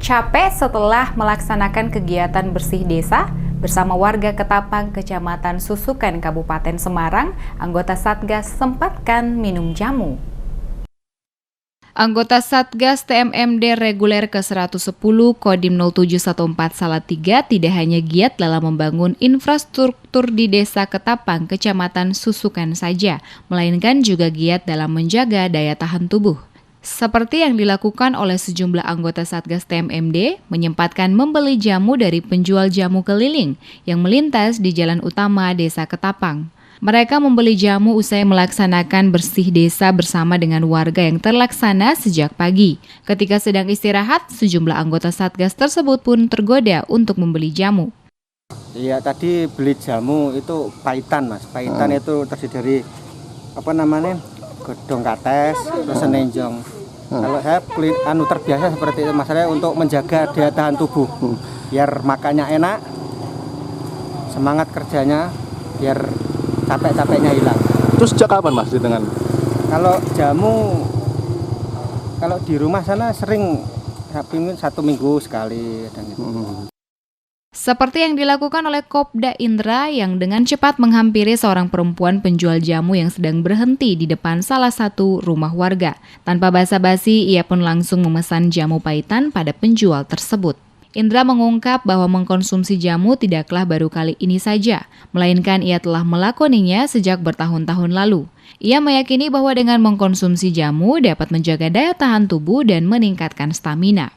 Capek setelah melaksanakan kegiatan bersih desa bersama warga Ketapang, Kecamatan Susukan, Kabupaten Semarang, anggota Satgas sempatkan minum jamu. Anggota Satgas TMMD reguler ke-110 Kodim 0714 Salatiga tidak hanya giat dalam membangun infrastruktur di Desa Ketapang, Kecamatan Susukan saja, melainkan juga giat dalam menjaga daya tahan tubuh. Seperti yang dilakukan oleh sejumlah anggota Satgas TMMD, menyempatkan membeli jamu dari penjual jamu keliling yang melintas di jalan utama Desa Ketapang. Mereka membeli jamu usai melaksanakan bersih desa bersama dengan warga yang terlaksana sejak pagi. Ketika sedang istirahat, sejumlah anggota Satgas tersebut pun tergoda untuk membeli jamu. Iya, tadi beli jamu itu pahitan, Mas. Pahitan itu terdiri dari godong kates, terus senenjong. Kalau saya terbiasa seperti itu, masalahnya untuk menjaga daya tahan tubuh, biar makannya enak, semangat kerjanya, biar capek-capeknya hilang. Terus sejak kapan Mas di Tengan? Kalau jamu, kalau di rumah sana sering 1 minggu sekali. Dan gitu. Seperti yang dilakukan oleh Kopda Indra yang dengan cepat menghampiri seorang perempuan penjual jamu yang sedang berhenti di depan salah satu rumah warga. Tanpa basa-basi, ia pun langsung memesan jamu pahitan pada penjual tersebut. Indra mengungkap bahwa mengkonsumsi jamu tidaklah baru kali ini saja, melainkan ia telah melakoninya sejak bertahun-tahun lalu. Ia meyakini bahwa dengan mengkonsumsi jamu dapat menjaga daya tahan tubuh dan meningkatkan stamina.